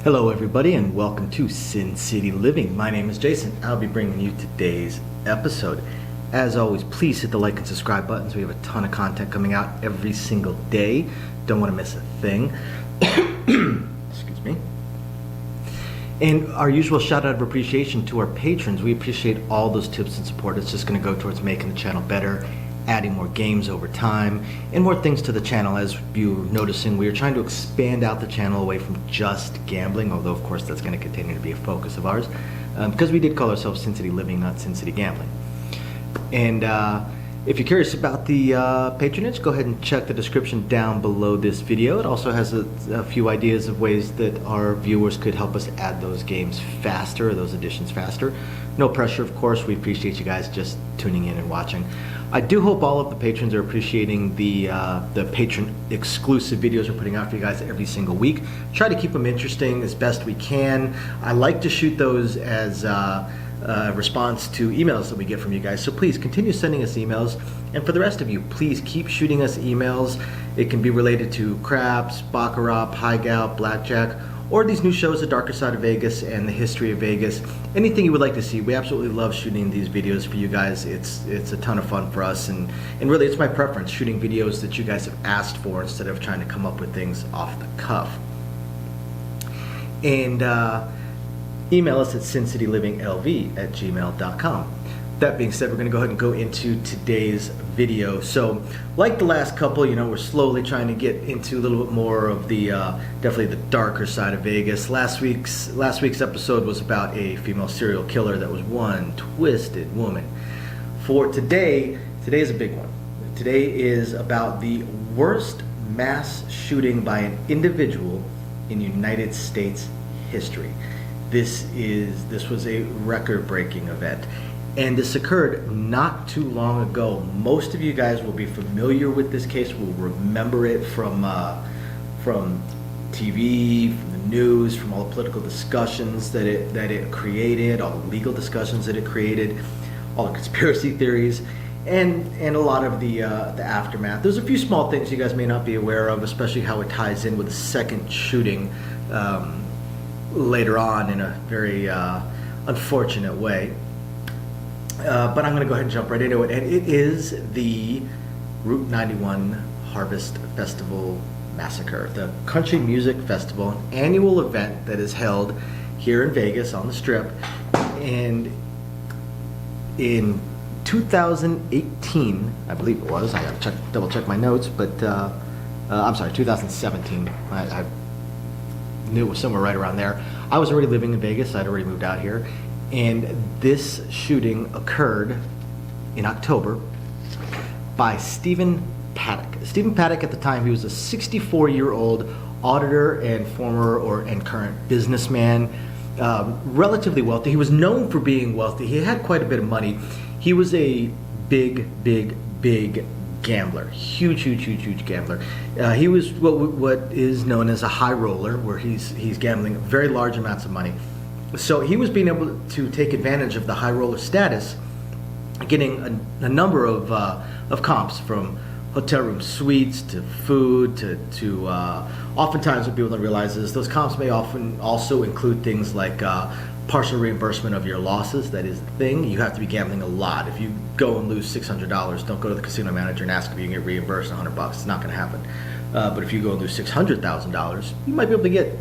Hello everybody and welcome to Sin City Living. My name is Jason. I'll be bringing you today's episode. As always, please hit the like and subscribe buttons. We have a ton of content coming out every single day. Don't want to miss a thing. Excuse me. And our usual shout out of appreciation to our patrons. We appreciate all those tips and support. It's just going to go towards making the channel better, adding more games over time, and more things to the channel. As you're noticing, we are trying to expand out the channel away from just gambling, although of course that's going to continue to be a focus of ours, because we did call ourselves Sin City Living, not Sin City Gambling. And if you're curious about the patronage, go ahead and check the description down below this video. It also has a few ideas of ways that our viewers could help us add those games faster, or those additions faster. No pressure, of course. We appreciate you guys just tuning in and watching. I do hope all of the patrons are appreciating the patron exclusive videos we're putting out for you guys every single week. Try to keep them interesting as best we can. I like to shoot those as response to emails that we get from you guys, so please continue sending us emails. And for the rest of you, please keep shooting us emails. It can be related to craps, baccarat, hideout, blackjack, or these new shows, The Darker Side of Vegas and The History of Vegas. Anything you would like to see. We absolutely love shooting these videos for you guys. It's a ton of fun for us, and really it's my preference, shooting videos that you guys have asked for instead of trying to come up with things off the cuff. And email us at sincityliving.lv@gmail.com. That being said, we're going to go ahead and go into today's video. So, like the last couple, we're slowly trying to get into a little bit more of the definitely the darker side of Vegas. Last week's episode was about a female serial killer that was one twisted woman. For today is a big one. Today is about the worst mass shooting by an individual in United States history. This was a record-breaking event. And this occurred not too long ago. Most of you guys will be familiar with this case, will remember it from TV, from the news, from all the political discussions that it created, all the legal discussions that it created, all the conspiracy theories, and a lot of the aftermath. There's a few small things you guys may not be aware of, especially how it ties in with the second shooting later on in a very unfortunate way. But I'm going to go ahead and jump right into it. And it is the Route 91 Harvest Festival Massacre, the Country Music Festival, an annual event that is held here in Vegas on the Strip. And in 2018, I believe it was, I got to double check my notes, but I'm sorry, 2017. I knew it was somewhere right around there. I was already living in Vegas. I'd already moved out here. And this shooting occurred in October by Stephen Paddock. Stephen Paddock, at the time, he was a 64-year-old auditor and and current businessman, relatively wealthy. He was known for being wealthy. He had quite a bit of money. He was a big gambler, huge gambler. He was what is known as a high roller, where he's gambling very large amounts of money. So he was being able to take advantage of the high roller status, getting a number of comps, from hotel room suites to food to oftentimes what people don't realize is those comps may often also include things like partial reimbursement of your losses. That is the thing. You have to be gambling a lot. If you go and lose $600, don't go to the casino manager and ask if you can get reimbursed $100. It's not going to happen. But if you go and lose $600,000, you might be able to get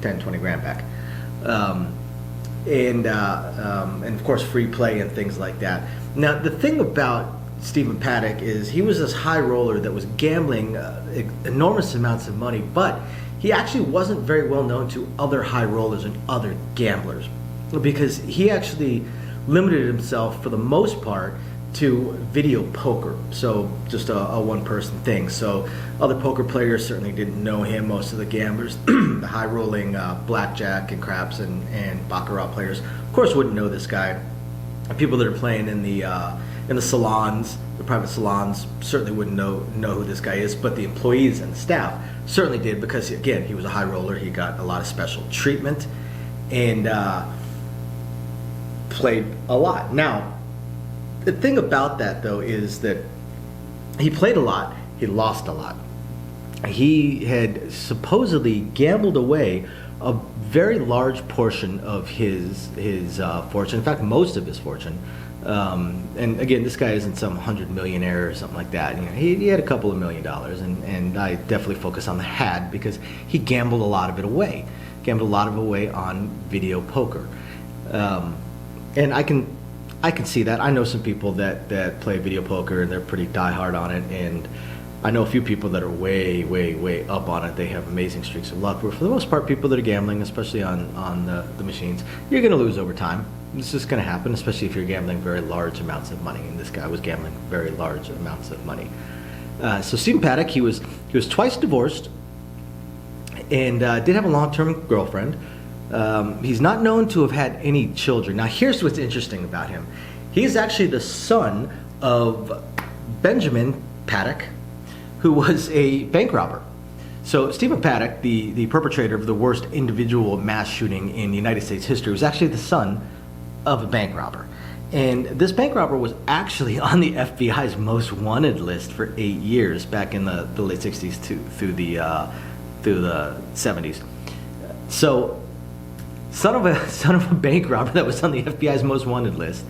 10, 20 grand back. And of course free play and things like that. Now the thing about Stephen Paddock is he was this high roller that was gambling enormous amounts of money, but he actually wasn't very well known to other high rollers and other gamblers, because he actually limited himself for the most part to video poker, so just a one-person thing. So other poker players certainly didn't know him. Most of the gamblers, the high-rolling blackjack and craps and baccarat players, of course, wouldn't know this guy. People that are playing in the salons, the private salons, certainly wouldn't know who this guy is. But the employees and the staff certainly did, because again, he was a high roller. He got a lot of special treatment and played a lot. Now, the thing about that, though, is that he played a lot, he lost a lot. He had supposedly gambled away a very large portion of his fortune, in fact, most of his fortune. And again, this guy isn't some 100 millionaire or something like that. You know, he had a couple of $1 million, and I definitely focus on the had because he gambled a lot of it away. Gambled a lot of it away on video poker. And I can see that. I know some people that play video poker and they're pretty diehard on it, and I know a few people that are way up on it. They have amazing streaks of luck. But for the most part, people that are gambling, especially on the machines, you're going to lose over time. It's just going to happen, especially if you're gambling very large amounts of money. And this guy was gambling very large amounts of money. So Stephen Paddock, he was twice divorced, and did have a long-term girlfriend. He's not known to have had any children. Now, here's what's interesting about him. He's actually the son of Benjamin Paddock, who was a bank robber. So Stephen Paddock, the perpetrator of the worst individual mass shooting in United States history, was actually the son of a bank robber. And this bank robber was actually on the FBI's most wanted list for 8 years back in the late 60s through the 70s. So son of a bank robber that was on the FBI's most wanted list,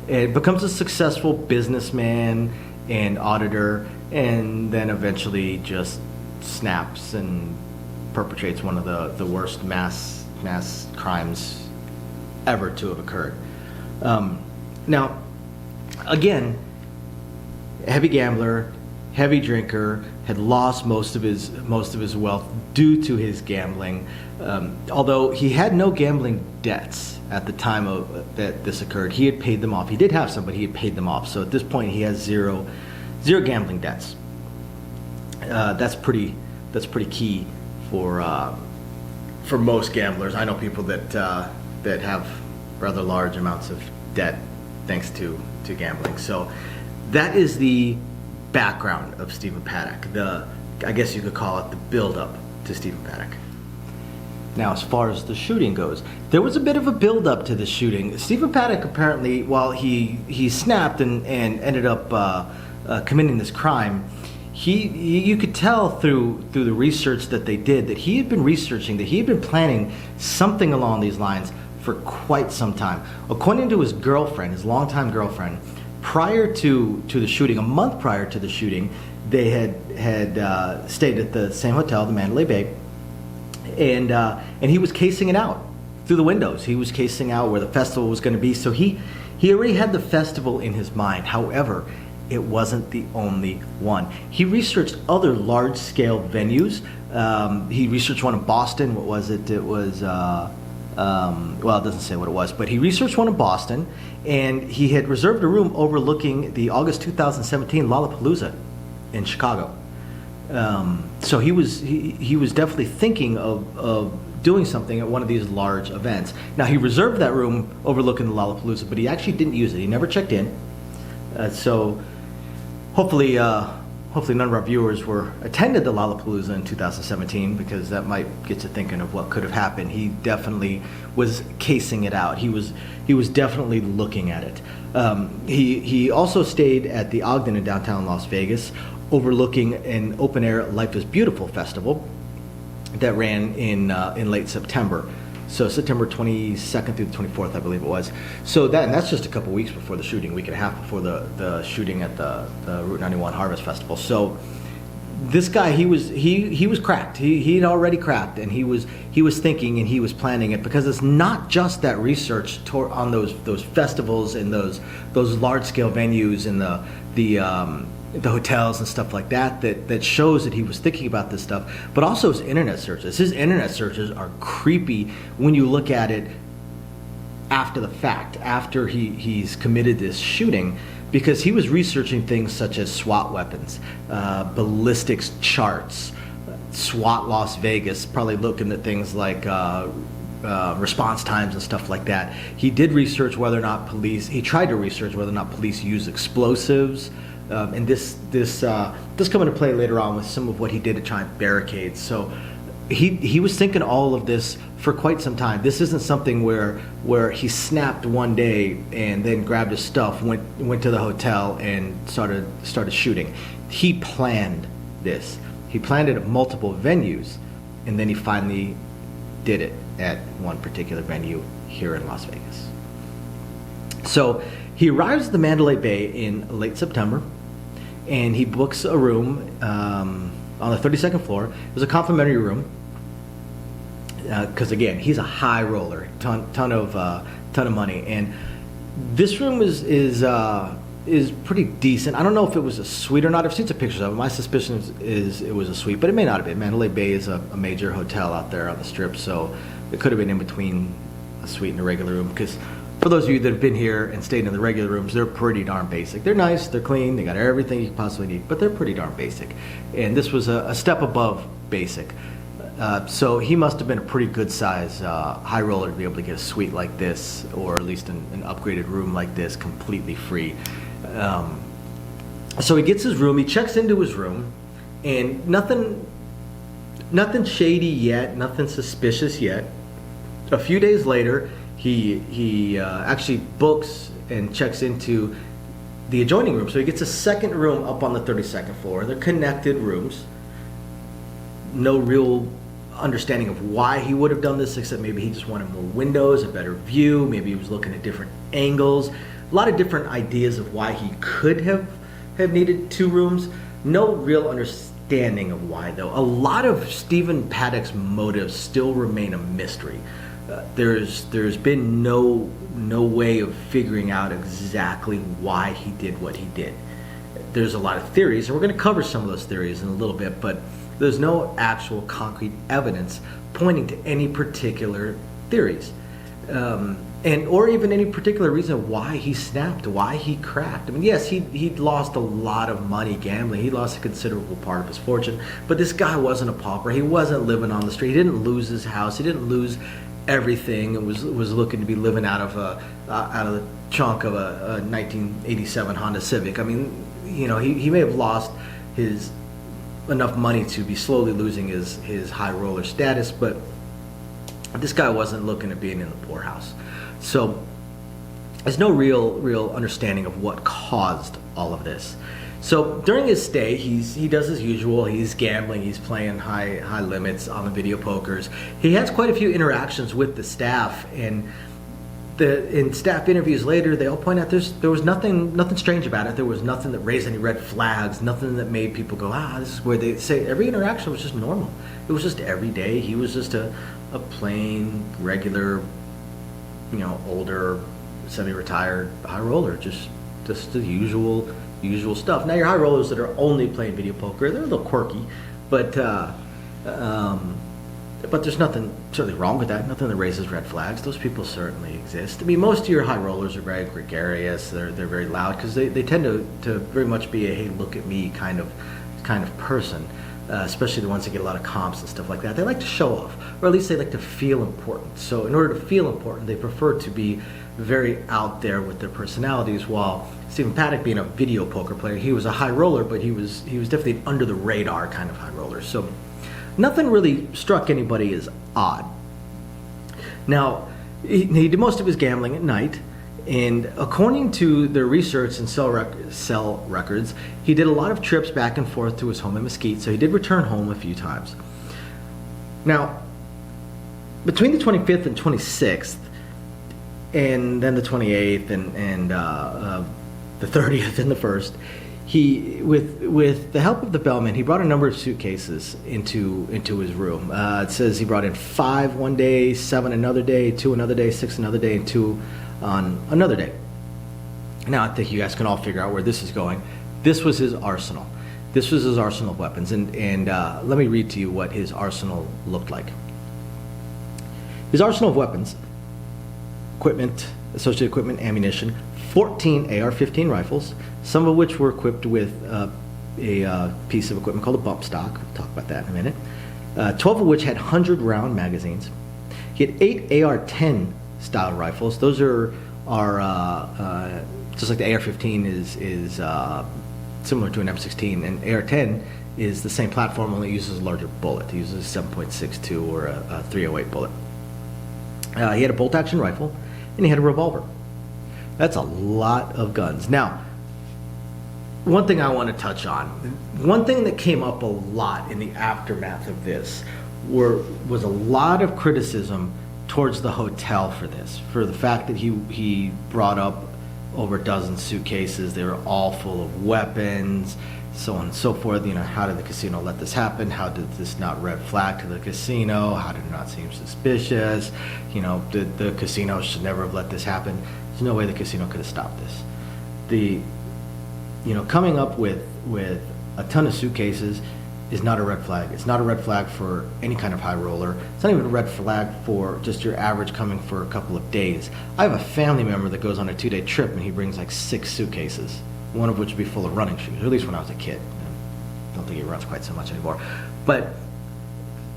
and becomes a successful businessman and auditor, and then eventually just snaps and perpetrates one of the worst mass crimes ever to have occurred. Now, again, heavy gambler, heavy drinker, had lost most of his wealth due to his gambling. Although he had no gambling debts at the time that this occurred, he had paid them off. He did have some, but he had paid them off. So at this point, he has zero gambling debts. That's pretty key for most gamblers. I know people that have rather large amounts of debt thanks to gambling. So that is the background of Stephen Paddock. I guess you could call it the build-up to Stephen Paddock. Now, as far as the shooting goes, there was a bit of a build-up to the shooting. Stephen Paddock apparently, while he snapped and ended up committing this crime, you could tell through the research that they did that he had been researching, that he had been planning something along these lines for quite some time. According to his girlfriend, his longtime girlfriend, prior to the shooting, a month prior to the shooting, they had stayed at the same hotel, the Mandalay Bay, and he was casing it out through the windows. He was casing out where the festival was going to be. So he already had the festival in his mind. However, it wasn't the only one. He researched other large-scale venues. He researched one in Boston. What was it? It was well, it doesn't say what it was, but he researched one in Boston, and he had reserved a room overlooking the August 2017 Lollapalooza in Chicago. So he was definitely thinking of doing something at one of these large events. Now, he reserved that room overlooking the Lollapalooza, but he actually didn't use it. He never checked in. So hopefully none of our viewers attended the Lollapalooza in 2017, because that might get you thinking of what could have happened. He definitely was casing it out. He was definitely looking at it. He also stayed at the Ogden in downtown Las Vegas, overlooking an open-air Life is Beautiful festival that ran in late September. So September 22nd through the 24th, I believe it was. So that's just a couple weeks before the shooting, week and a half before the shooting at the Route 91 Harvest Festival. So this guy, he was cracked. He'd already cracked, and he was thinking and he was planning it, because it's not just that research on those festivals and those large scale venues and the hotels and stuff like that shows that he was thinking about this stuff, but also his internet searches. His internet searches are creepy when you look at it after the fact, after he's committed this shooting, because he was researching things such as SWAT weapons, ballistics charts, SWAT Las Vegas, probably looking at things like response times and stuff like that. He did research whether or not he tried to research whether or not police use explosives. And this come into play later on with some of what he did to try and barricade. So he was thinking all of this for quite some time. This isn't something where he snapped one day and then grabbed his stuff, went to the hotel and started shooting. He planned this. He planned it at multiple venues, and then he finally did it at one particular venue here in Las Vegas. So he arrives at the Mandalay Bay in late September, and he books a room on the 32nd floor. It was a complimentary room because again, he's a high roller, ton of money, and this room is pretty decent. I don't know if it was a suite or not. I've seen some pictures of it. My suspicion is it was a suite, but it may not have been. Mandalay Bay is a major hotel out there on the Strip, so it could have been in between a suite and a regular room, because for those of you that have been here and stayed in the regular rooms, they're pretty darn basic. They're nice, they're clean, they got everything you possibly need, but they're pretty darn basic. And this was a step above basic. So he must have been a pretty good size high roller to be able to get a suite like this, or at least an upgraded room like this, completely free. So he gets his room, he checks into his room, and nothing shady yet, nothing suspicious yet. A few days later, he actually books and checks into the adjoining room. So he gets a second room up on the 32nd floor. They're connected rooms. No real understanding of why he would have done this, except maybe he just wanted more windows, a better view. Maybe he was looking at different angles. A lot of different ideas of why he could have needed two rooms. No real understanding of why, though. A lot of Stephen Paddock's motives still remain a mystery. There's been no way of figuring out exactly why he did what he did. There's a lot of theories, and we're going to cover some of those theories in a little bit, but there's no actual concrete evidence pointing to any particular theories, or even any particular reason why he snapped, why he cracked. I mean, yes, he lost a lot of money gambling. He lost a considerable part of his fortune, but this guy wasn't a pauper. He wasn't living on the street. He didn't lose his house. He didn't lose everything, and was looking to be living out of the trunk of a 1987 Honda Civic. I mean, you know, he may have lost enough money to be slowly losing his high roller status, but this guy wasn't looking at being in the poorhouse. So there's no real understanding of what caused all of this. So during his stay, he does his usual. He's gambling. He's playing high limits on the video pokers. He has quite a few interactions with the staff, and in staff interviews later, they all point out there was nothing strange about it. There was nothing that raised any red flags. Nothing that made people go, this is where they say every interaction was just normal. It was just every day. He was just a plain, regular, older, semi-retired high roller. Just the usual stuff. Now, your high rollers that are only playing video poker, they're a little quirky, but there's nothing certainly wrong with that. Nothing that raises red flags. Those people certainly exist. I mean, most of your high rollers are very gregarious. They're very loud because they tend to very much be a hey, look at me kind of person. Especially the ones that get a lot of comps and stuff like that. They like to show off, or at least they like to feel important. So in order to feel important, they prefer to be very out there with their personalities. While Stephen Paddock, being a video poker player, he was a high roller, but he was definitely an under the radar kind of high roller. So nothing really struck anybody as odd. Now, he did most of his gambling at night, and according to the research and cell records, he did a lot of trips back and forth to his home in Mesquite, so he did return home a few times. Now, between the 25th and 26th, and then the 28th and the 30th and the 1st, he, with the help of the bellman, he brought a number of suitcases into his room. It says he brought in 5 one day, 7 another day, 2 another day, 6 another day, and 2 on another day. Now, I think you guys can all figure out where this is going. This was his arsenal. This was his arsenal of weapons, and let me read to you what his arsenal looked like. His arsenal of weapons: equipment, associated equipment, ammunition, 14 AR-15 rifles, some of which were equipped with a piece of equipment called a bump stock. We'll talk about that in a minute. 12 of which had 100-round magazines. He had 8 AR-10 style rifles. Those are just like the AR-15 is similar to an M16, and AR-10 is the same platform, only uses a larger bullet. It uses a 7.62 or a 308 bullet. He had a bolt-action rifle, and he had a revolver. That's a lot of guns. Now, one thing I want to touch on, one thing that came up a lot in the aftermath of this was a lot of criticism towards the hotel for this, for the fact that he brought up over a dozen suitcases. They were all full of weapons, so on and so forth. How did the casino let this happen? How did this not red flag to the casino? How did it not seem suspicious? The casino should never have let this happen. There's no way the casino could have stopped this. Coming up with a ton of suitcases is not a red flag. It's not a red flag for any kind of high roller. It's not even a red flag for just your average coming for a couple of days. I have a family member that goes on a 2-day trip and he brings like 6 suitcases, one of which would be full of running shoes, or at least when I was a kid. I don't think he runs quite so much anymore. But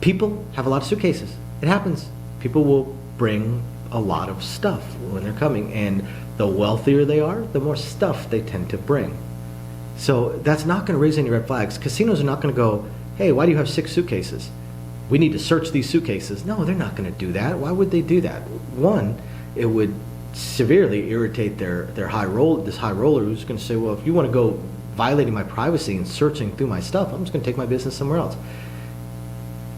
people have a lot of suitcases. It happens. People will bring a lot of stuff when they're coming, and the wealthier they are, the more stuff they tend to bring. So that's not going to raise any red flags. Casinos are not going to go, hey, why do you have 6 suitcases? We need to search these suitcases. No, they're not going to do that. Why would they do that? One, it would severely irritate this high roller who's going to say, well, if you want to go violating my privacy and searching through my stuff, I'm just going to take my business somewhere else.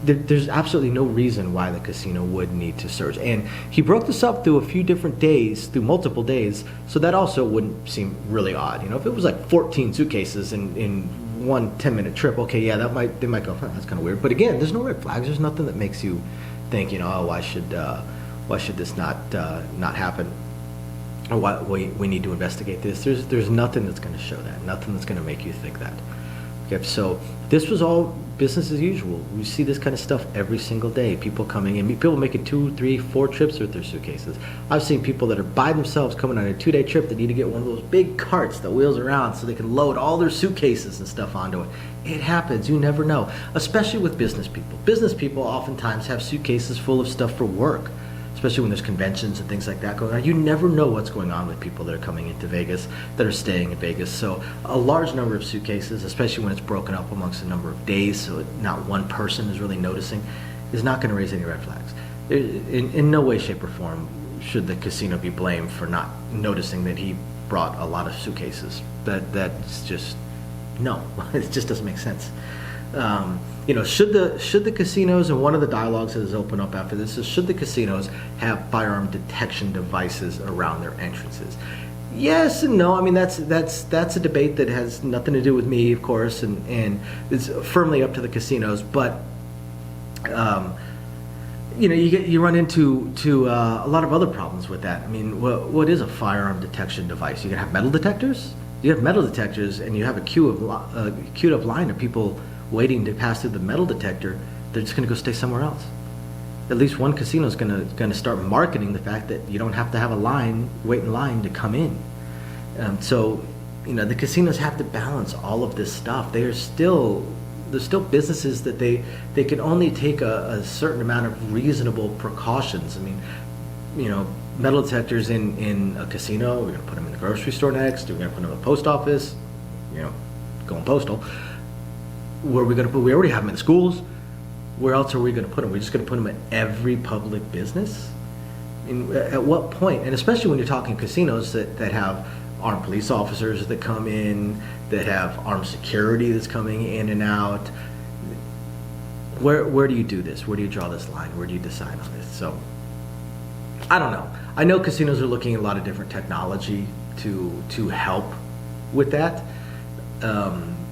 There's absolutely no reason why the casino would need to search. And he broke this up through a few different days, through multiple days, so that also wouldn't seem really odd. If it was like 14 suitcases in one 10-minute trip, okay, yeah, they might go, that's kind of weird. But again, there's no red flags. There's nothing that makes you think, why should this not happen? Or why we need to investigate this. There's nothing that's going to show that. Nothing that's going to make you think that. Okay, so this was all business as usual. We see this kind of stuff every single day. People coming in, people making 2, 3, 4 trips with their suitcases. I've seen people that are by themselves coming on a 2-day trip that need to get one of those big carts that wheels around so they can load all their suitcases and stuff onto it. It happens. You never know, especially with business people. Business people oftentimes have suitcases full of stuff for work, especially when there's conventions and things like that going on. You never know what's going on with people that are coming into Vegas, that are staying in Vegas. So a large number of suitcases, especially when it's broken up amongst a number of days, so not one person is really noticing, is not going to raise any red flags. In no way, shape, or form should the casino be blamed for not noticing that he brought a lot of suitcases. That's just, no, it just doesn't make sense. Should the casinos, and one of the dialogues that is open up after this is, should the casinos have firearm detection devices around their entrances? Yes and no. I mean, that's a debate that has nothing to do with me, of course, and it's firmly up to the casinos. But you run into a lot of other problems with that. I mean, what is a firearm detection device? You can have metal detectors. You have metal detectors, and you have a queued up line of people waiting to pass through the metal detector. They're just going to go stay somewhere else. At least one casino is going to start marketing the fact that you don't have to have wait in line to come in. So the casinos have to balance all of this stuff. There's still businesses that they can only take a certain amount of reasonable precautions. I mean, metal detectors in a casino, we're going to put them in the grocery store next, we're going to put them in the post office, going postal. Where are we going to put? We already have them in schools. Where else are we going to put them? We're just going to put them in every public business? At what point? And especially when you're talking casinos that have armed police officers that come in, that have armed security that's coming in and out. Where do you do this? Where do you draw this line? Where do you decide on this? So, I don't know. I know casinos are looking at a lot of different technology to help with that.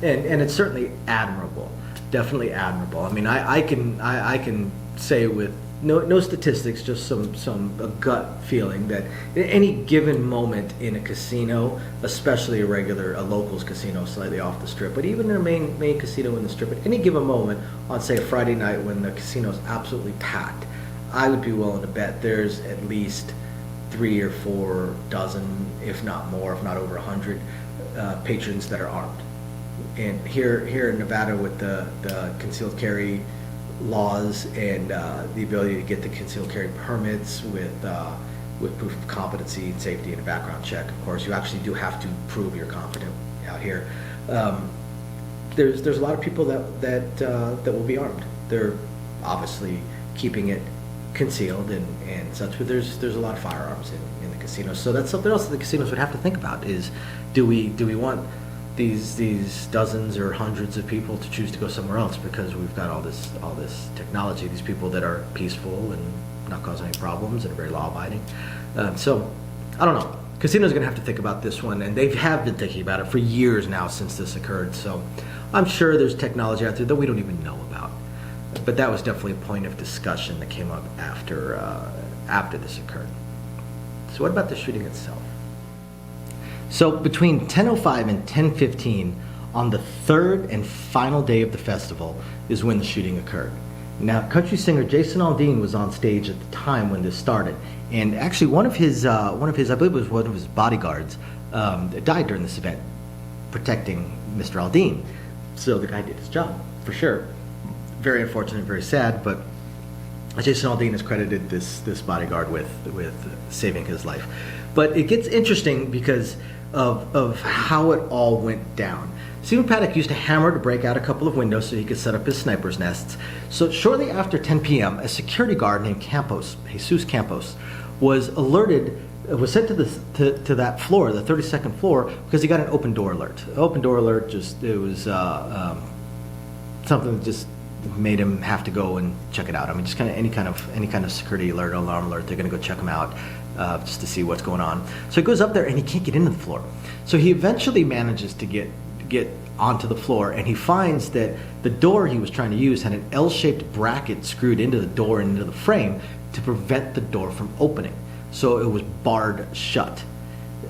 And it's certainly admirable, definitely admirable. I mean, I can say with no statistics, just a gut feeling that at any given moment in a casino, especially a locals casino slightly off the strip, but even in a main casino in the strip, at any given moment on, say, a Friday night when the casino is absolutely packed, I would be willing to bet there's at least 3 or 4 dozen, if not more, if not over 100 patrons that are armed. And here in Nevada, with the concealed carry laws and the ability to get the concealed carry permits with proof of competency and safety and a background check, of course, you actually do have to prove you're competent out here. There's a lot of people that will be armed. They're obviously keeping it concealed and such, but there's a lot of firearms in the casinos. So that's something else that the casinos would have to think about is, do we want these dozens or hundreds of people to choose to go somewhere else because we've got all this technology. These people that are peaceful and not causing any problems and are very law-abiding. So I don't know. Casinos are going to have to think about this one, and they have been thinking about it for years now since this occurred. So I'm sure there's technology out there that we don't even know about. But that was definitely a point of discussion that came up after this occurred. So what about the shooting itself? So between 10:05 and 10:15 on the third and final day of the festival is when the shooting occurred. Now, country singer Jason Aldean was on stage at the time when this started, and actually one of his, I believe it was one of his bodyguards, died during this event, protecting Mr. Aldean. So the guy did his job for sure. Very unfortunate, very sad, but Jason Aldean has credited this bodyguard with saving his life. But it gets interesting because of how it all went down. Stephen Paddock used a hammer to break out a couple of windows so he could set up his sniper's nests. So shortly after 10 p.m., a security guard named Jesus Campos, was sent to that floor, the 32nd floor, because he got an open door alert. Open door alert, it was something that just made him have to go and check it out. I mean, just any kind of security alert, alarm alert, they're going to go check him out just to see what's going on. So he goes up there and he can't get into the floor. So he eventually manages to get onto the floor, and he finds that the door he was trying to use had an L-shaped bracket screwed into the door and into the frame to prevent the door from opening. So it was barred shut.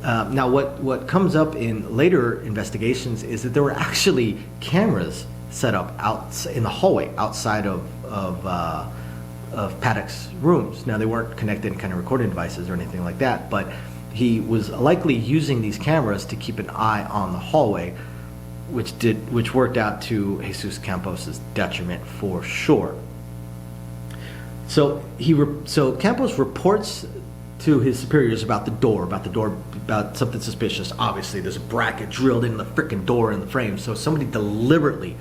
Now, what comes up in later investigations is that there were actually cameras set up out in the hallway outside of Paddock's rooms. Now, they weren't connected kind of recording devices or anything like that, but he was likely using these cameras to keep an eye on the hallway, which worked out to Jesus Campos's detriment for sure. So Campos reports to his superiors about something suspicious. Obviously, there's a bracket drilled in the freaking door in the frame, so somebody deliberately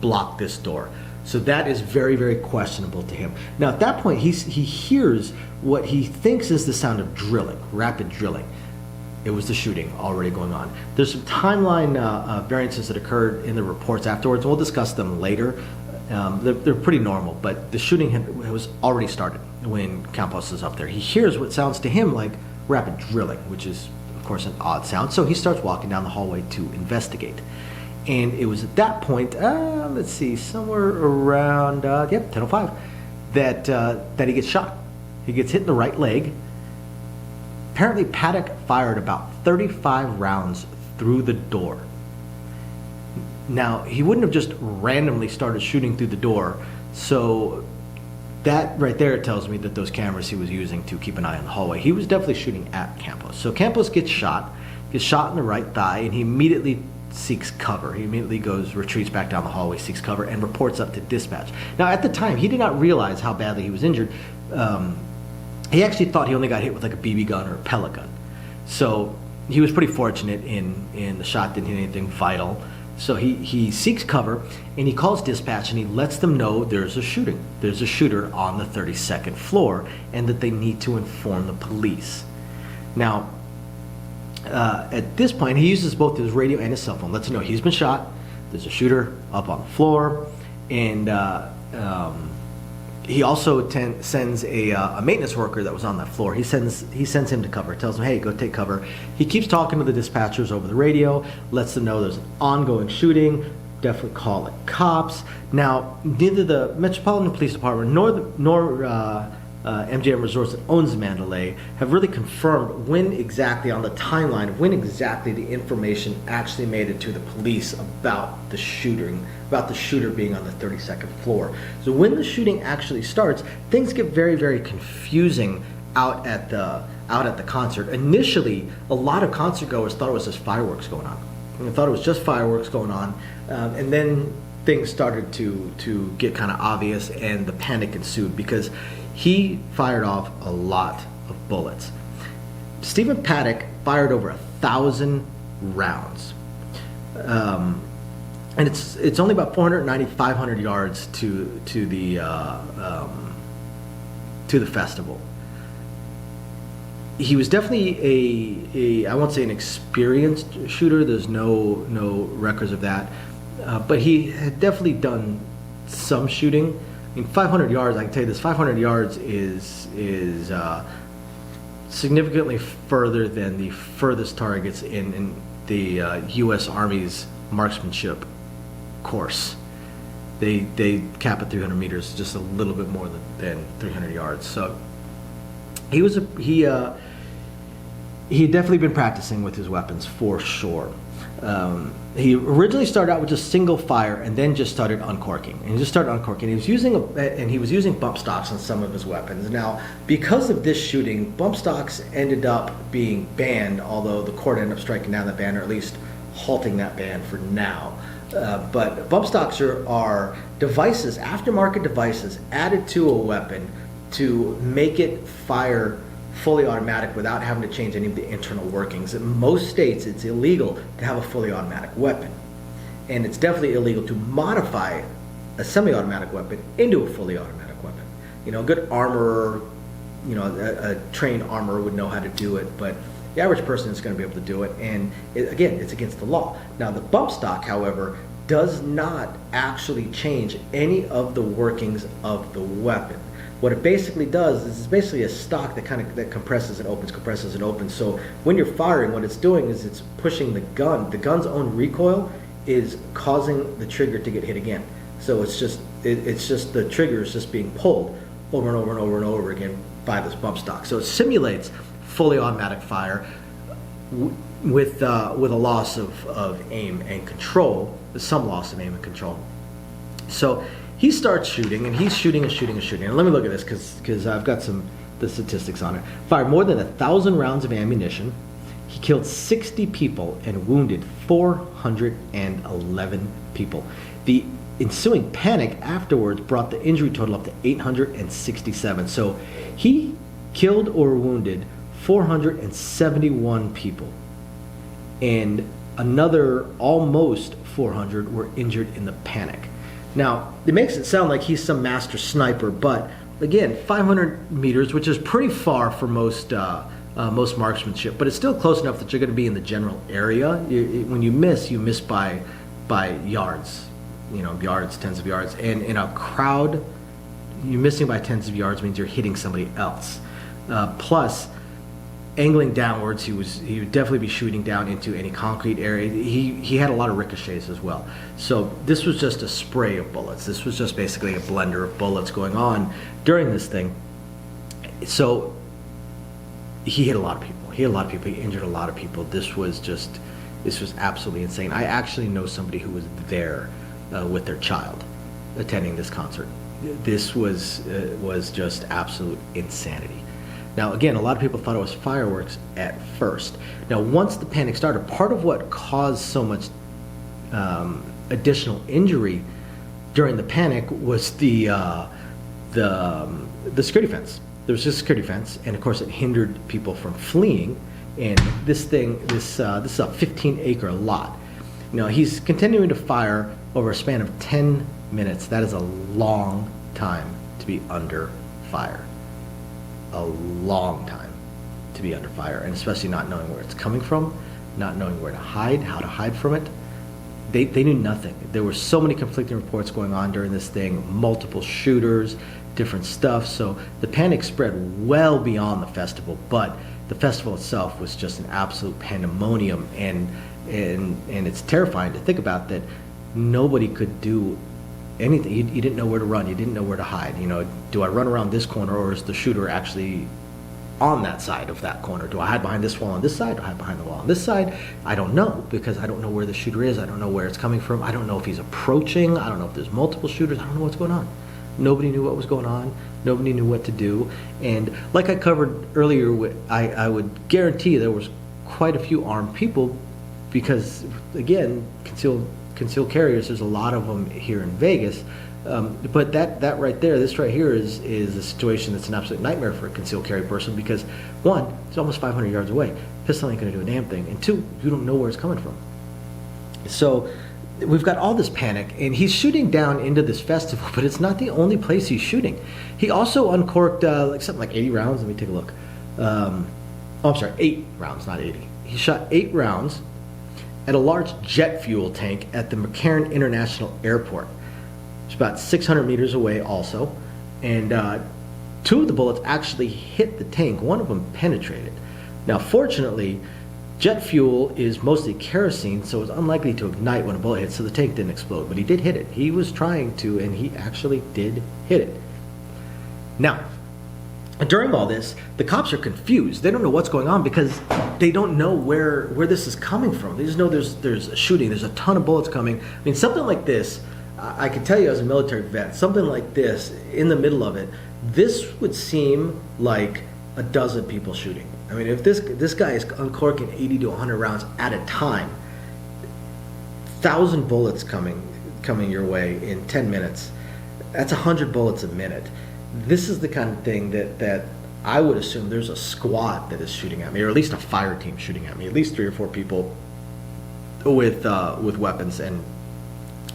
blocked this door. So that is very, very questionable to him. Now, at that point, he hears what he thinks is the sound of drilling, rapid drilling. It was the shooting already going on. There's some timeline variances that occurred in the reports afterwards, and we'll discuss them later. They're pretty normal, but the shooting was already started when Campos is up there. He hears what sounds to him like rapid drilling, which is, of course, an odd sound. So he starts walking down the hallway to investigate. And it was at that point, somewhere around 10:05, that he gets shot. He gets hit in the right leg. Apparently, Paddock fired about 35 rounds through the door. Now, he wouldn't have just randomly started shooting through the door, so that right there tells me that those cameras he was using to keep an eye on the hallway, he was definitely shooting at Campos. So Campos gets shot in the right thigh, and he immediately seeks cover. He immediately retreats back down the hallway, seeks cover, and reports up to dispatch. Now, at the time, he did not realize how badly he was injured. He actually thought he only got hit with like a BB gun or a pellet gun. So he was pretty fortunate in the shot didn't hit anything vital. So he seeks cover, and he calls dispatch, and he lets them know there's a shooting. There's a shooter on the 32nd floor, and that they need to inform the police. Now, at this point, he uses both his radio and his cell phone. Lets them know he's been shot, there's a shooter up on the floor, and he also sends a maintenance worker that was on that floor. He sends him to cover, tells him, hey, go take cover. He keeps talking to the dispatchers over the radio, lets them know there's an ongoing shooting, definitely call the cops. Now, neither the Metropolitan Police Department nor MGM Resorts that owns Mandalay have really confirmed when exactly on the timeline of when exactly the information actually made it to the police about the shooter being on the 32nd floor. So when the shooting actually starts, things get very, very confusing out at the concert. Initially, a lot of concert goers thought it was just fireworks going on. And then things started to get kind of obvious, and the panic ensued because he fired off a lot of bullets. Stephen Paddock fired over 1,000 rounds. And it's only about 490, 500 yards to the festival. he was definitely I won't say an experienced shooter. There's no records of that, but he had definitely done some shooting. I mean, 500 yards. I can tell you this: 500 yards is significantly further than the furthest targets in the U.S. Army's marksmanship course. They cap at 300 meters, just a little bit more than 300 yards. So he had definitely been practicing with his weapons for sure. He originally started out with just single fire and then just started uncorking. And he just started uncorking. He was using bump stocks on some of his weapons. Now, because of this shooting, bump stocks ended up being banned, although the court ended up striking down that ban, or at least halting that ban for now. But bump stocks are devices, aftermarket devices, added to a weapon to make it fire fully automatic without having to change any of the internal workings. In most states, it's illegal to have a fully automatic weapon. And it's definitely illegal to modify a semi-automatic weapon into a fully automatic weapon. You know, a good armorer, you know, a trained armorer would know how to do it, but the average person is going to be able to do it. And again, it's against the law. Now, the bump stock, however, does not actually change any of the workings of the weapon. What it basically does is it's basically a stock that compresses and opens, So when you're firing, what it's doing is it's pushing the gun. The gun's own recoil is causing the trigger to get hit again. So it's just the trigger is just being pulled over and over and over and over again by this bump stock. So it simulates fully automatic fire with a loss of aim and control, some loss of aim and control. So he starts shooting, and he's shooting and shooting and shooting. And let me look at this because I've got the statistics on it. Fired more than 1,000 rounds of ammunition. He killed 60 people and wounded 411 people. The ensuing panic afterwards brought the injury total up to 867. So he killed or wounded 471 people, and another almost 400 were injured in the panic. Now, it makes it sound like he's some master sniper, but again, 500 meters, which is pretty far for most marksmanship, but it's still close enough that you're going to be in the general area. When you miss by yards, yards, tens of yards, and in a crowd, you missing by tens of yards means you're hitting somebody else. Plus, angling downwards, he would definitely be shooting down into any concrete area. He had a lot of ricochets as well. So this was just a spray of bullets. This was just basically a blender of bullets going on during this thing. So he hit a lot of people. He injured a lot of people. This was absolutely insane. I actually know somebody who was there with their child attending this concert. This was just absolute insanity. Now, again, a lot of people thought it was fireworks at first. Now, once the panic started, part of what caused so much additional injury during the panic was the security fence. There was just a security fence, and of course, it hindered people from fleeing. And this is a 15-acre lot. Now, he's continuing to fire over a span of 10 minutes. That is a long time to be under fire. A long time to be under fire, and especially not knowing where it's coming from, not knowing where to hide, how to hide from it. They knew nothing. There were so many conflicting reports going on during this thing, multiple shooters, different stuff. So the panic spread well beyond the festival, but the festival itself was just an absolute pandemonium, and it's terrifying to think about that nobody could do anything. You didn't know where to run. You didn't know where to hide. Do I run around this corner, or is the shooter actually on that side of that corner? Do I hide behind this wall on this side? Do I hide behind the wall on this side? I don't know, because I don't know where the shooter is. I don't know where it's coming from. I don't know if he's approaching. I don't know if there's multiple shooters. I don't know what's going on. Nobody knew what was going on. Nobody knew what to do. And like I covered earlier, I would guarantee there was quite a few armed people, because, again, concealed carriers, there's a lot of them here in Vegas, but that right there, this right here is a situation that's an absolute nightmare for a concealed carry person, because one, it's almost 500 yards away. Pistol ain't going to do a damn thing, and two, you don't know where it's coming from. So we've got all this panic, and he's shooting down into this festival, but it's not the only place he's shooting. He also uncorked something like 80 rounds. Let me take a look. Oh, I'm sorry, 8 rounds, not 80. He shot 8 rounds at a large jet fuel tank at the McCarran International Airport. It's about 600 meters away also. And 2 of the bullets actually hit the tank. One of them penetrated. Now, fortunately, jet fuel is mostly kerosene, so it's unlikely to ignite when a bullet hits, so the tank didn't explode. But he did hit it. He was trying to, and he actually did hit it. Now, during all this, the cops are confused. They don't know what's going on because they don't know where this is coming from. They just know there's a shooting. There's a ton of bullets coming. I mean, something like this, I can tell you as a military vet, something like this, in the middle of it, this would seem like a dozen people shooting. I mean, if this guy is uncorking 80 to 100 rounds at a time, 1,000 bullets coming your way in 10 minutes, that's 100 bullets a minute. This is the kind of thing that I would assume there's a squad that is shooting at me, or at least a fire team shooting at me, at least 3 or 4 people with weapons and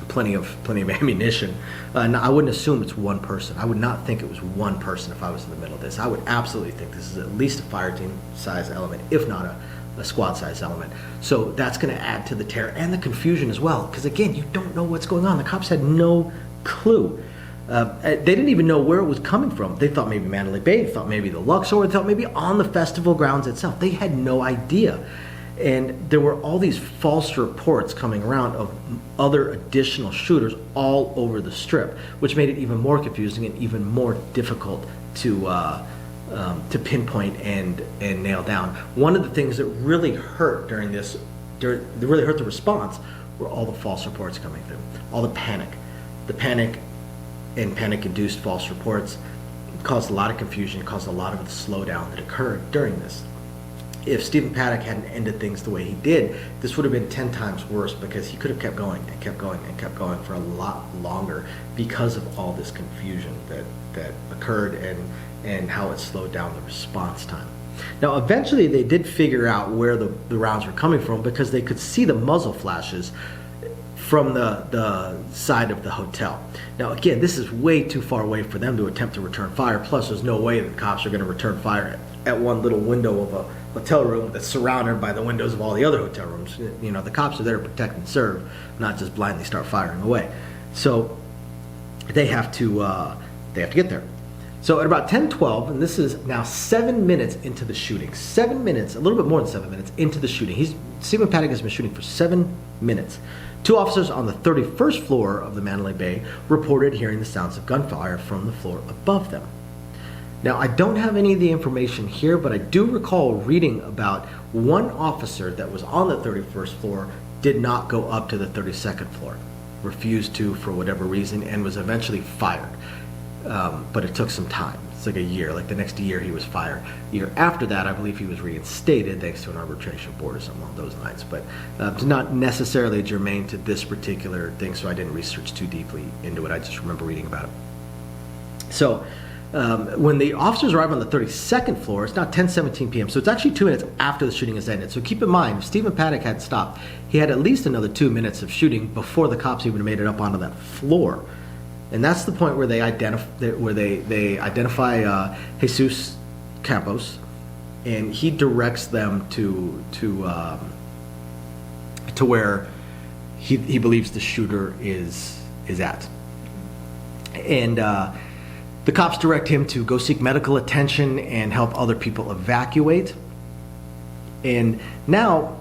plenty of ammunition. And I wouldn't assume it's one person. I would not think it was one person if I was in the middle of this. I would absolutely think this is at least a fire team size element, if not a squad size element. So that's going to add to the terror and the confusion as well, because again, you don't know what's going on. The cops had no clue. They didn't even know where it was coming from. They thought maybe Mandalay Bay, they thought maybe the Luxor, they thought maybe on the festival grounds itself. They had no idea. And there were all these false reports coming around of other additional shooters all over the Strip, which made it even more confusing and even more difficult to pinpoint and nail down. One of the things that really hurt that really hurt the response, were all the false reports coming through, all the panic and panic-induced false reports caused a lot of confusion, caused a lot of the slowdown that occurred during this. If Stephen Paddock hadn't ended things the way he did, this would have been 10 times worse, because he could have kept going and kept going and kept going for a lot longer because of all this confusion that occurred and how it slowed down the response time. Now, eventually they did figure out where the rounds were coming from, because they could see the muzzle flashes from the side of the hotel. Now, again, this is way too far away for them to attempt to return fire. Plus, there's no way that the cops are going to return fire at one little window of a hotel room that's surrounded by the windows of all the other hotel rooms. You know, the cops are there to protect and serve, not just blindly start firing away. So they have to get there. So at about 10:12, and this is now 7 minutes into the shooting, 7 minutes, a little bit more than 7 minutes into the shooting. Stephen Paddock has been shooting for 7 minutes. 2 officers on the 31st floor of the Mandalay Bay reported hearing the sounds of gunfire from the floor above them. Now, I don't have any of the information here, but I do recall reading about one officer that was on the 31st floor did not go up to the 32nd floor, refused to for whatever reason, and was eventually fired. But it took some time. It's like a year. Like the next year he was fired. A year after that, I believe he was reinstated thanks to an arbitration board or something along those lines. But it's not necessarily germane to this particular thing, so I didn't research too deeply into it. I just remember reading about it. So when the officers arrive on the 32nd floor, it's now 10:17 p.m. So it's actually 2 minutes after the shooting has ended. So keep in mind, if Stephen Paddock had stopped, he had at least another 2 minutes of shooting before the cops even made it up onto that floor. And that's the point where they identify Jesus Campos, and he directs them to where he believes the shooter is at. And the cops direct him to go seek medical attention and help other people evacuate. And now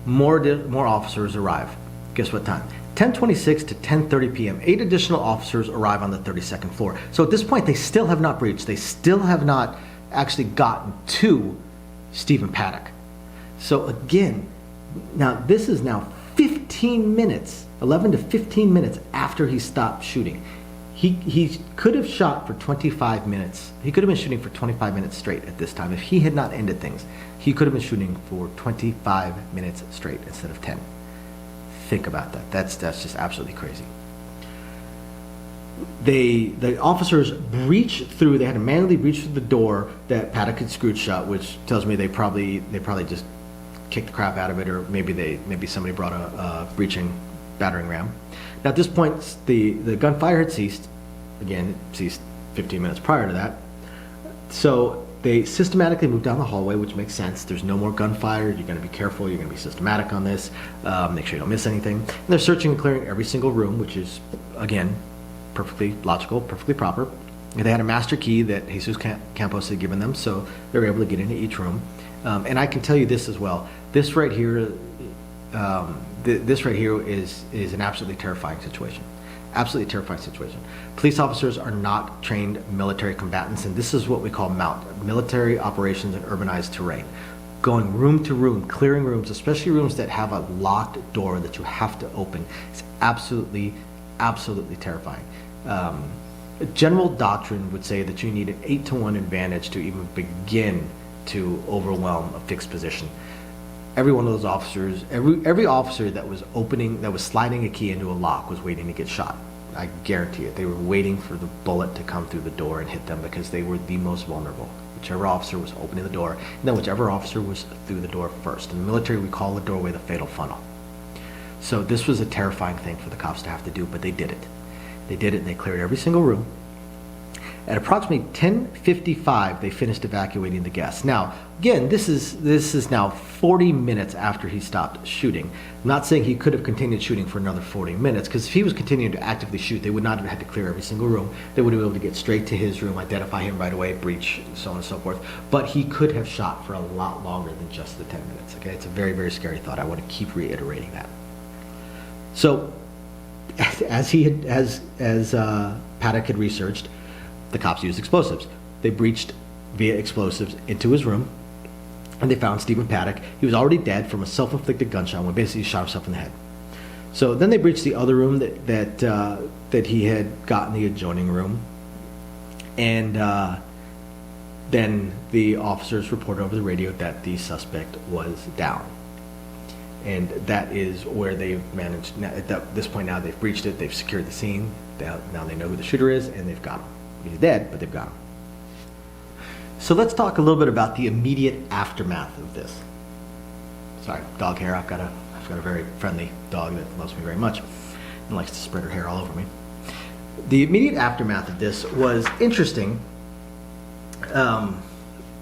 more officers arrive. Guess what time? 10:26 to 10:30 p.m. 8 additional officers arrive on the 32nd floor. So at this point, they still have not breached. They still have not actually gotten to Stephen Paddock. So again, now this is now 15 minutes, 11 to 15 minutes after he stopped shooting. He could have shot for 25 minutes. He could have been shooting for 25 minutes straight at this time. If he had not ended things, he could have been shooting for 25 minutes straight instead of 10. Think about that. That's just absolutely crazy. The officers breach through. They had to manually breach through the door that Paddock had screwed shut, which tells me they probably just kicked the crap out of it, or maybe somebody brought a breaching battering ram. Now at this point, the gunfire had ceased. Again, it ceased 15 minutes prior to that. So they systematically move down the hallway, which makes sense. There's no more gunfire. You're going to be careful. You're going to be systematic on this. Make sure you don't miss anything. And they're searching and clearing every single room, which is, again, perfectly logical, perfectly proper. And they had a master key that Jesus Campos had given them, so they were able to get into each room. And I can tell you this as well. This right here, is an absolutely terrifying situation. Absolutely terrifying situation. Police officers are not trained military combatants, and this is what we call MOUT, military operations in urbanized terrain. Going room to room, clearing rooms, especially rooms that have a locked door that you have to open, is absolutely, absolutely terrifying. General doctrine would say that you need an 8-to-1 advantage to even begin to overwhelm a fixed position. Every one of those officers, every officer that was sliding a key into a lock was waiting to get shot. I guarantee it. They were waiting for the bullet to come through the door and hit them because they were the most vulnerable. Whichever officer was opening the door, and then whichever officer was through the door first. In the military, we call the doorway the fatal funnel. So this was a terrifying thing for the cops to have to do, but they did it. They did it, and they cleared every single room. At approximately 10:55, they finished evacuating the guests. Now, again, this is now 40 minutes after he stopped shooting. I'm not saying he could have continued shooting for another 40 minutes, because if he was continuing to actively shoot, they would not have had to clear every single room. They would have been able to get straight to his room, identify him right away, breach, so on and so forth. But he could have shot for a lot longer than just the 10 minutes. Okay, it's a very, very scary thought. I want to keep reiterating that. So, as Paddock had researched, the cops used explosives. They breached via explosives into his room, and they found Stephen Paddock. He was already dead from a self-inflicted gunshot wound. Basically, he shot himself in the head. So then they breached the other room that he had got in the adjoining room, and then the officers reported over the radio that the suspect was down. And that is where they've managed. At this point now, they've breached it. They've secured the scene. Now they know who the shooter is, and they've got him. He's dead, but they've got him. So let's talk a little bit about the immediate aftermath of this. Sorry, dog hair. I've got a very friendly dog that loves me very much and likes to spread her hair all over me. The immediate aftermath of this was interesting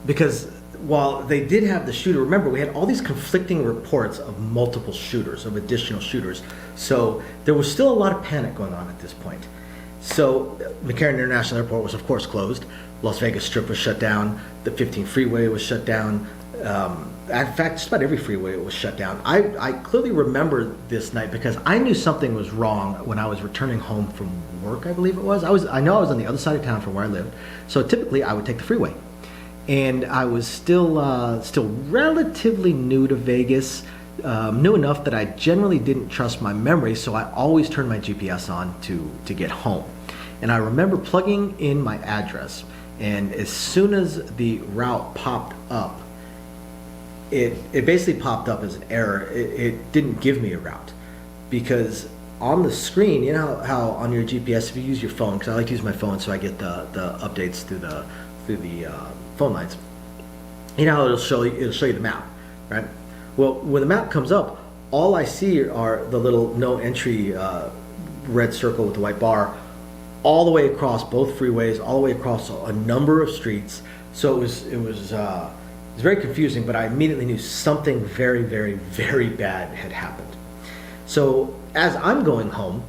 because while they did have the shooter, remember we had all these conflicting reports of multiple shooters, of additional shooters. So there was still a lot of panic going on at this point. So McCarran International Airport was of course closed. Las Vegas Strip was shut down. The 15 freeway was shut down. In fact, just about every freeway was shut down. I clearly remember this night because I knew something was wrong when I was returning home from work, I believe it was. I know I was on the other side of town from where I lived. So typically I would take the freeway. And I was still relatively new to Vegas, new enough that I generally didn't trust my memory, so I always turned my GPS on to get home. And I remember plugging in my address, and as soon as the route popped up, it basically popped up as an error. It didn't give me a route, because on the screen, you know how on your GPS, if you use your phone, because I like to use my phone so I get the updates through the phone lines. You know how it'll show you the map, right? Well, when the map comes up, all I see are the little no entry red circle with the white bar, all the way across both freeways, all the way across a number of streets. So it was very confusing, but I immediately knew something very, very, very bad had happened. So as I'm going home,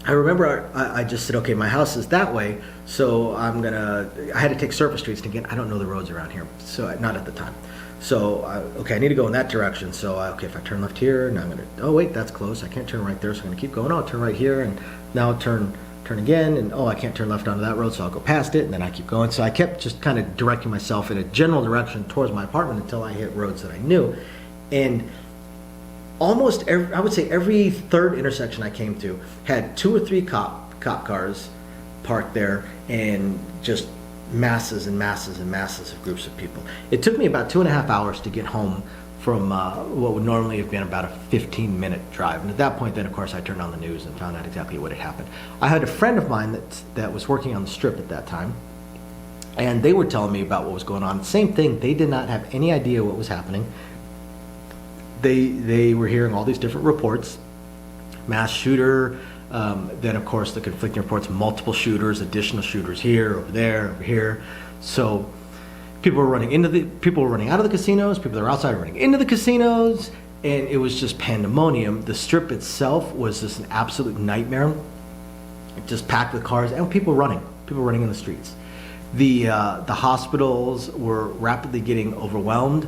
I remember I just said, okay, my house is that way, so I had to take surface streets, and again, I don't know the roads around here, so not at the time. So, okay, I need to go in that direction, so okay, if I turn left here, now I'm gonna, oh wait, that's close, I can't turn right there, so I'm gonna keep going, I'll turn right here, and now I'll turn again, and oh, I can't turn left onto that road, so I'll go past it, and then I keep going. So I kept just kind of directing myself in a general direction towards my apartment until I hit roads that I knew. And almost I would say every third intersection I came to had 2 or 3 cop cars parked there, and just masses and masses and masses of groups of people. It took me about 2.5 hours to get home from what would normally have been about a 15-minute drive. And at that point, then, of course, I turned on the news and found out exactly what had happened. I had a friend of mine that was working on the Strip at that time, and they were telling me about what was going on. Same thing, they did not have any idea what was happening. They were hearing all these different reports, mass shooter, then, of course, the conflicting reports, multiple shooters, additional shooters here, over there, over here. So People were running out of the casinos. People that were outside running into the casinos, and it was just pandemonium. The strip itself was just an absolute nightmare. Just packed with cars and people running in the streets. The hospitals were rapidly getting overwhelmed.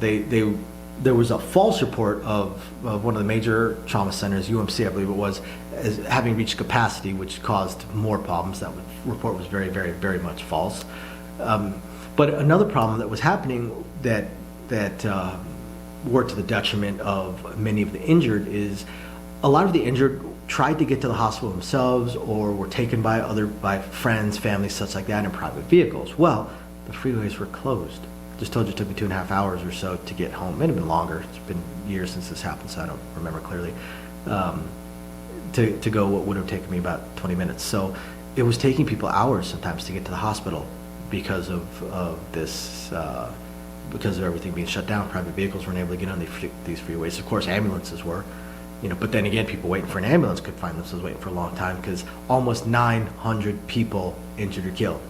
There was a false report of one of the major trauma centers, UMC, I believe it was, as having reached capacity, which caused more problems. That report was very, very, very much false. But another problem that was happening that worked to the detriment of many of the injured is a lot of the injured tried to get to the hospital themselves or were taken by friends, families, such like that in private vehicles. Well, the freeways were closed. Just told you it took me 2.5 hours or so to get home. It may have been longer. It's been years since this happened, so I don't remember clearly. To go what would have taken me about 20 minutes. So it was taking people hours sometimes to get to the hospital because of this, because of everything being shut down. Private vehicles weren't able to get on these freeways. Of course, ambulances were, but then again, people waiting for an ambulance could find themselves waiting for a long time because almost 900 people injured or killed.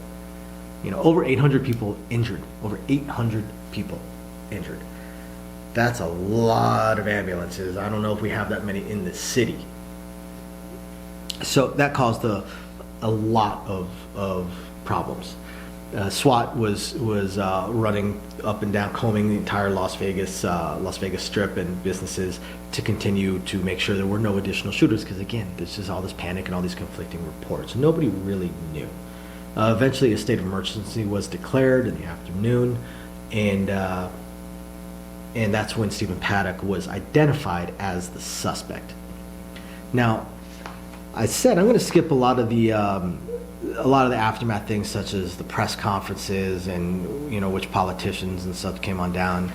Over 800 people injured. Over 800 people injured. That's a lot of ambulances. I don't know if we have that many in the city. So that caused a lot of problems. SWAT was running up and down, combing the entire Las Vegas Strip and businesses to continue to make sure there were no additional shooters. Because again, there's just all this panic and all these conflicting reports. Nobody really knew. Eventually, a state of emergency was declared in the afternoon, and that's when Stephen Paddock was identified as the suspect. Now, I said I'm going to skip a lot of the aftermath things, such as the press conferences and which politicians and such came on down.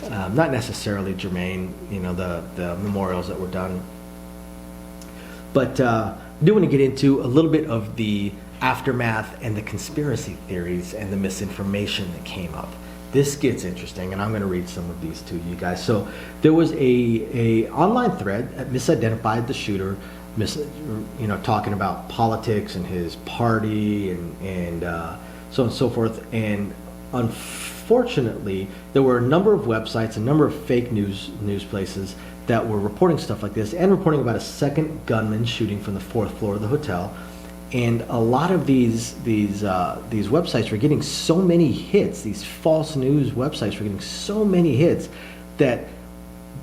Not necessarily germane, the memorials that were done, but I do want to get into a little bit of the aftermath and the conspiracy theories and the misinformation that came up. This gets interesting, and I'm going to read some of these to you guys. So there was a online thread that misidentified the shooter, talking about politics and his party and so on and so forth. And unfortunately, there were a number of websites, a number of fake news places that were reporting stuff like this and reporting about a second gunman shooting from the 4th floor of the hotel. And a lot of these websites were getting so many hits. These false news websites were getting so many hits that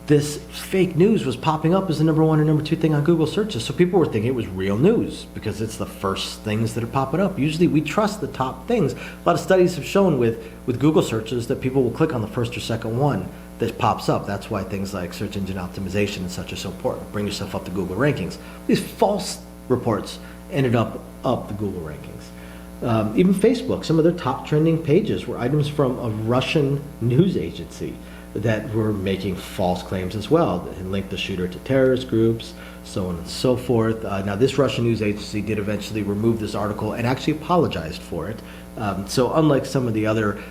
this fake news was popping up as the number 1 or number 2 thing on Google searches. So people were thinking it was real news because it's the first things that are popping up. Usually we trust the top things. A lot of studies have shown with Google searches that people will click on the first or second one that pops up. That's why things like search engine optimization and such are so important. Bring yourself up the Google rankings. These false reports ended up the Google rankings. Even Facebook, some of their top trending pages were items from a Russian news agency that were making false claims as well and linked the shooter to terrorist groups, so on and so forth. Now, this Russian news agency did eventually remove this article and actually apologized for it. So unlike some of the other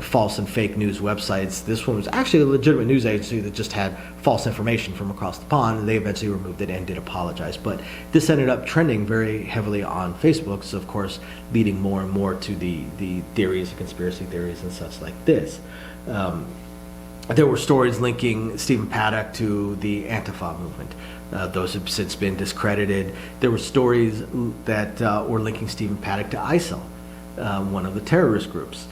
false and fake news websites, this one was actually a legitimate news agency that just had false information from across the pond, and they eventually removed it and did apologize. But this ended up trending very heavily on Facebook, so of course leading more and more to the theories, conspiracy theories and such like this. There were stories linking Stephen Paddock to the Antifa movement. Those have since been discredited. There were stories that were linking Stephen Paddock to ISIL, one of the terrorist groups.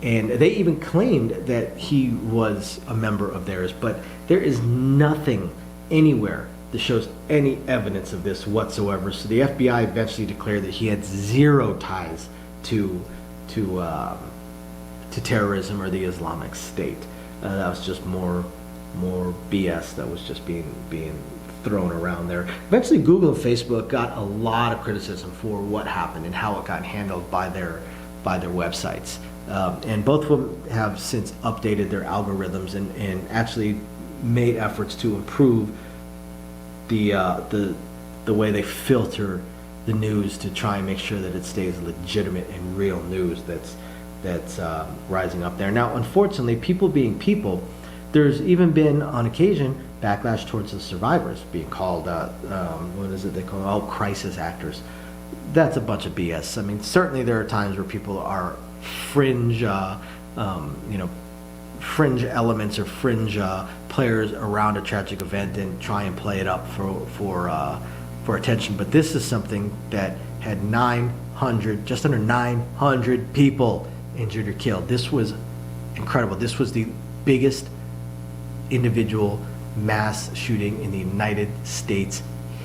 And they even claimed that he was a member of theirs, but there is nothing anywhere that shows any evidence of this whatsoever. So the FBI eventually declared that he had zero ties to terrorism or the Islamic State. That was just more BS that was just being thrown around there. Eventually, Google and Facebook got a lot of criticism for what happened and how it got handled by their websites. And both of them have since updated their algorithms and actually made efforts to improve the way they filter the news to try and make sure that it stays legitimate and real news that's rising up there. Now, unfortunately, people being people, there's even been on occasion backlash towards the survivors being called what is it they call crisis actors. That's a bunch of BS. I mean, certainly there are times where people are fringe, fringe elements or fringe players around a tragic event and try and play it up for attention. But this is something that had just under 900 people injured or killed. This was incredible. This was the biggest individual mass shooting in the United States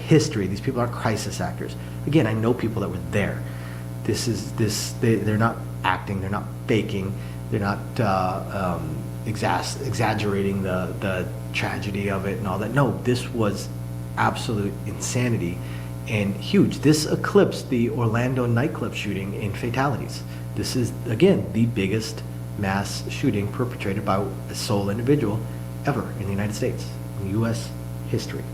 history. These people aren't crisis actors. Again, I know people that were there. They're not acting, they're not faking, they're not exaggerating the tragedy of it and all that. No, this was absolute insanity and huge. This eclipsed the Orlando nightclub shooting in fatalities. This is, again, the biggest mass shooting perpetrated by a sole individual ever in the United States, in U.S. history.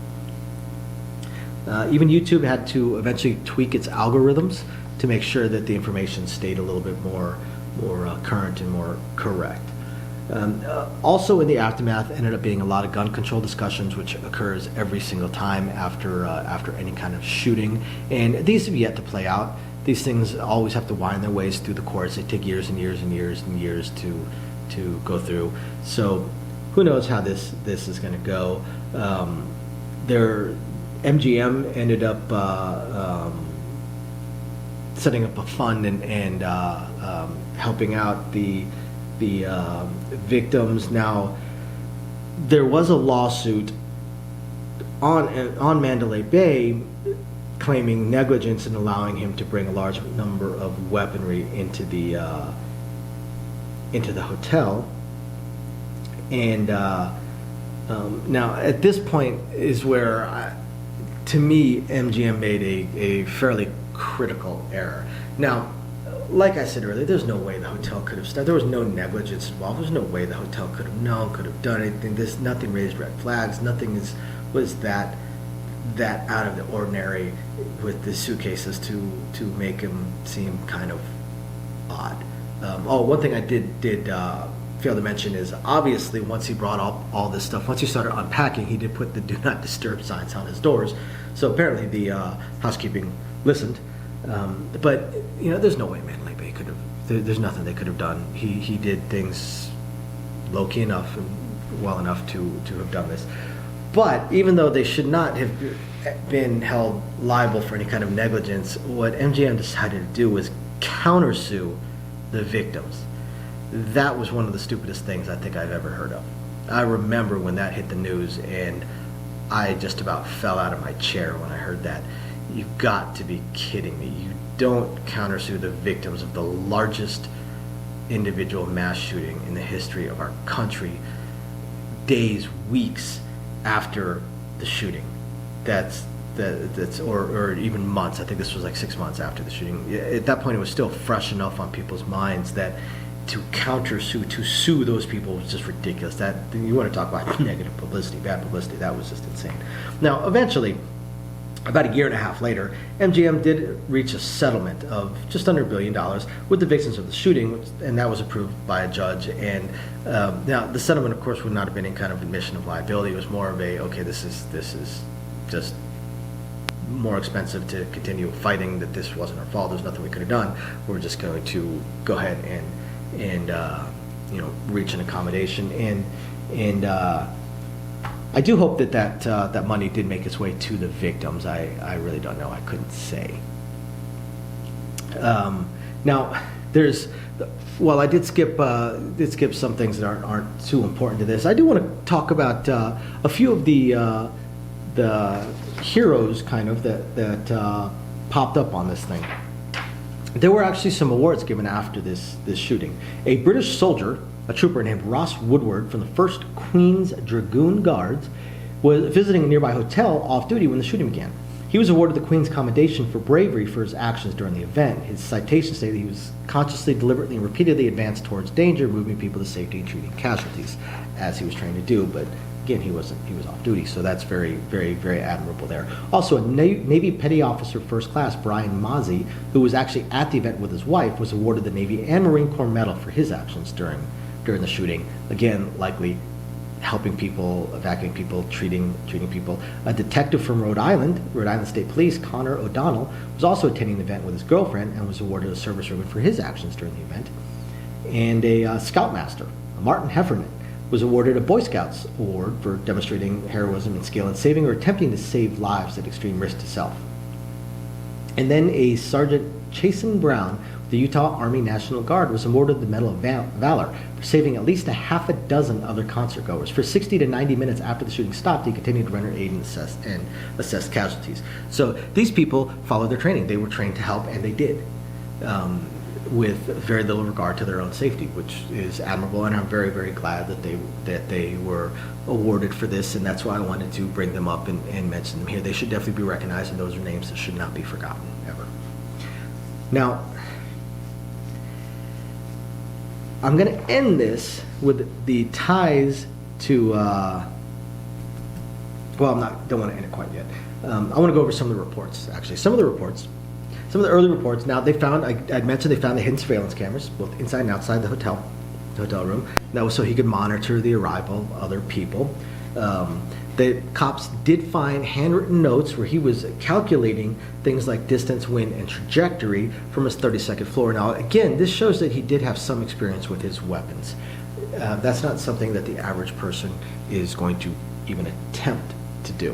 Even YouTube had to eventually tweak its algorithms to make sure that the information stayed a little bit more current and more correct. Also in the aftermath ended up being a lot of gun control discussions, which occurs every single time after any kind of shooting, and these have yet to play out. These things always have to wind their ways through the courts. They take years and years and years and years to go through. So who knows how this is going to go. Their MGM ended up setting up a fund and helping out the victims. Now, there was a lawsuit on Mandalay Bay claiming negligence in allowing him to bring a large number of weaponry into the hotel. And now at this point is where, to me, MGM made a fairly critical error. Now, like I said earlier, there's no way the hotel could have started. There was no negligence involved. There's no way the hotel could have known, could have done anything. Nothing raised red flags. Nothing was that out of the ordinary with the suitcases to make him seem kind of odd. One thing I did fail to mention is, obviously, once he brought up all this stuff, once he started unpacking, he did put the do not disturb signs on his doors. So apparently the housekeeping listened. But there's no way Mandalay Bay could have. There's nothing they could have done. He did things low key enough and well enough to have done this. But even though they should not have been held liable for any kind of negligence, what MGM decided to do was countersue the victims. That was one of the stupidest things I think I've ever heard of. I remember when that hit the news, and I just about fell out of my chair when I heard that. You've got to be kidding me. You don't countersue the victims of the largest individual mass shooting in the history of our country days, weeks after the shooting. That's or even months. I think this was like 6 months after the shooting. At that point, it was still fresh enough on people's minds that to countersue, to sue those people was just ridiculous. That, you want to talk about negative publicity, bad publicity, that was just insane. Now, eventually, about a year and a half later, MGM did reach a settlement of just under $1 billion with the victims of the shooting, and that was approved by a judge. And now, the settlement, of course, would not have been any kind of admission of liability. It was more of a, okay, this is just more expensive to continue fighting that this wasn't our fault. There's nothing we could have done. We're just going to go ahead and reach an accommodation. And I do hope that money did make its way to the victims. I really don't know. I couldn't say. Now, I did skip some things that aren't too important to this. I do want to talk about a few of the heroes kind of that popped up on this thing. There were actually some awards given after this shooting. A British soldier, a trooper named Ross Woodward from the 1st Queen's Dragoon Guards, was visiting a nearby hotel off duty when the shooting began. He was awarded the Queen's Commendation for bravery for his actions during the event. His citations say that he was consciously, deliberately, and repeatedly advanced towards danger, moving people to safety and treating casualties, as he was trained to do. But again, he was off duty, so that's very, very, very admirable there. Also, a Navy Petty Officer First Class, Brian Mozzie, who was actually at the event with his wife, was awarded the Navy and Marine Corps Medal for his actions during the shooting. Again, likely helping people, evacuating people, treating people. A detective from Rhode Island State Police, Connor O'Donnell, was also attending the event with his girlfriend and was awarded a service ribbon for his actions during the event. And a scoutmaster, Martin Heffernan, was awarded a Boy Scouts award for demonstrating heroism and skill in saving or attempting to save lives at extreme risk to self. And then a Sergeant Chasen Brown, the Utah Army National Guard, was awarded the Medal of Valor for saving at least a half a dozen other concert goers. For 60 to 90 minutes after the shooting stopped, he continued to render aid and assess casualties. So these people followed their training. They were trained to help, and they did, with very little regard to their own safety, which is admirable. And I'm very, very glad that they were awarded for this, and that's why I wanted to bring them up and mention them here. They should definitely be recognized, and those are names that should not be forgotten ever. Now, I'm going to end this with the ties to, well, don't want to end it quite yet. I want to go over some of the reports, actually. Some of the early reports. Now, they found, I'd mentioned they found the hidden surveillance cameras, both inside and outside the hotel room. That was so he could monitor the arrival of other people. The cops did find handwritten notes where he was calculating things like distance, wind, and trajectory from his 32nd floor. Now, again, this shows that he did have some experience with his weapons. That's not something that the average person is going to even attempt to do.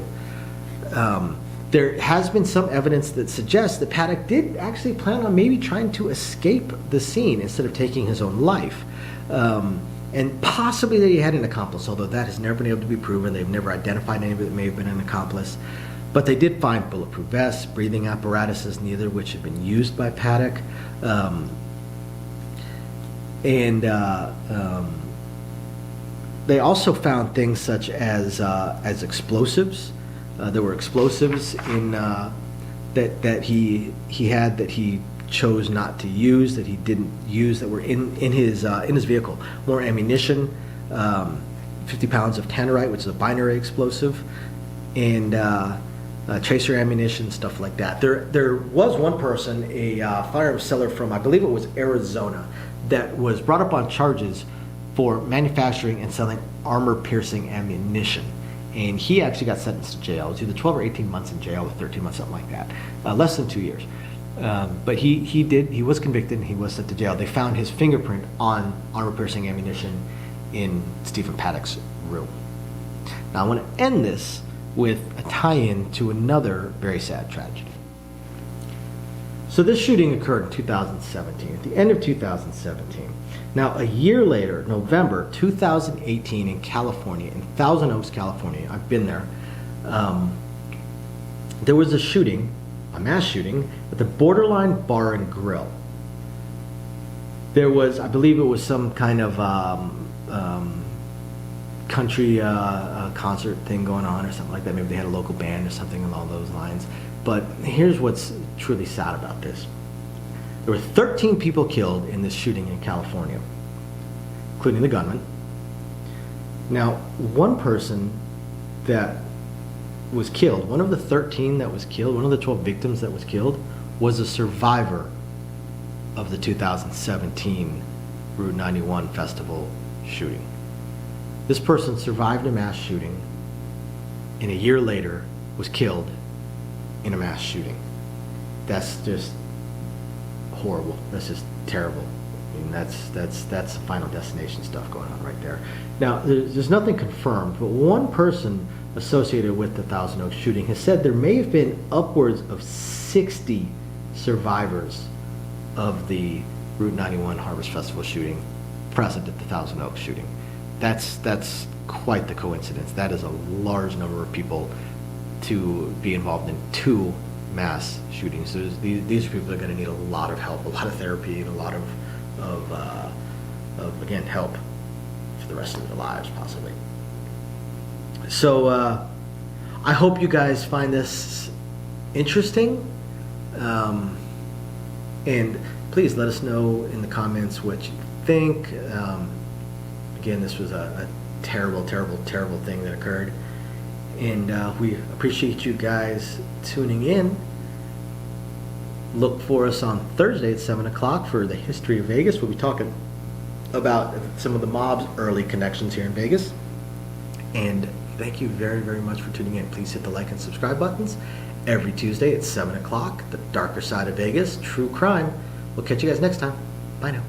There has been some evidence that suggests that Paddock did actually plan on maybe trying to escape the scene instead of taking his own life. And possibly that he had an accomplice, although that has never been able to be proven. They've never identified anybody that may have been an accomplice. But they did find bulletproof vests, breathing apparatuses, neither of which had been used by Paddock. They also found things such as explosives. There were explosives in that he had that he chose not to use, that he didn't use, that were in his vehicle. More ammunition, 50 pounds of tannerite, which is a binary explosive, and tracer ammunition, stuff like that. There was one person, a firearms seller from, I believe it was Arizona, that was brought up on charges for manufacturing and selling armor-piercing ammunition. And he actually got sentenced to jail. It was either 12 or 18 months in jail, or 13 months, something like that. Less than 2 years. But he was convicted and he was sent to jail. They found his fingerprint on armor-piercing ammunition in Stephen Paddock's room. Now I want to end this with a tie-in to another very sad tragedy. So this shooting occurred in 2017, at the end of 2017. Now a year later, November 2018 in California, in Thousand Oaks, California, I've been there, there was a shooting, a mass shooting, at the Borderline Bar and Grill. There was, I believe it was some kind of country concert thing going on or something like that. Maybe they had a local band or something along those lines. But here's what's truly sad about this. There were 13 people killed in this shooting in California, including the gunman. Now, one person that was killed, one of the 13 that was killed, one of the 12 victims that was killed, was a survivor of the 2017 Route 91 festival shooting. This person survived a mass shooting and a year later was killed in a mass shooting. That's just horrible. That's just terrible. I mean, that's Final Destination stuff going on right there. Now, there's nothing confirmed, but one person associated with the Thousand Oaks shooting has said there may have been upwards of 60 survivors of the Route 91 Harvest Festival shooting present at the Thousand Oaks shooting. That's quite the coincidence. That is a large number of people to be involved in two mass shootings. So these are people that are going to need a lot of help, a lot of therapy, and a lot of again, help for the rest of their lives, possibly. So I hope you guys find this interesting, and please let us know in the comments what you think. Again, this was a terrible, terrible, terrible thing that occurred, and we appreciate you guys tuning in. Look for us on Thursday at 7 o'clock for the History of Vegas. We'll be talking about some of the mob's early connections here in Vegas. And thank you very, very much for tuning in. Please hit the like and subscribe buttons. Every Tuesday at 7 o'clock, The Darker Side of Vegas, True Crime. We'll catch you guys next time. Bye now.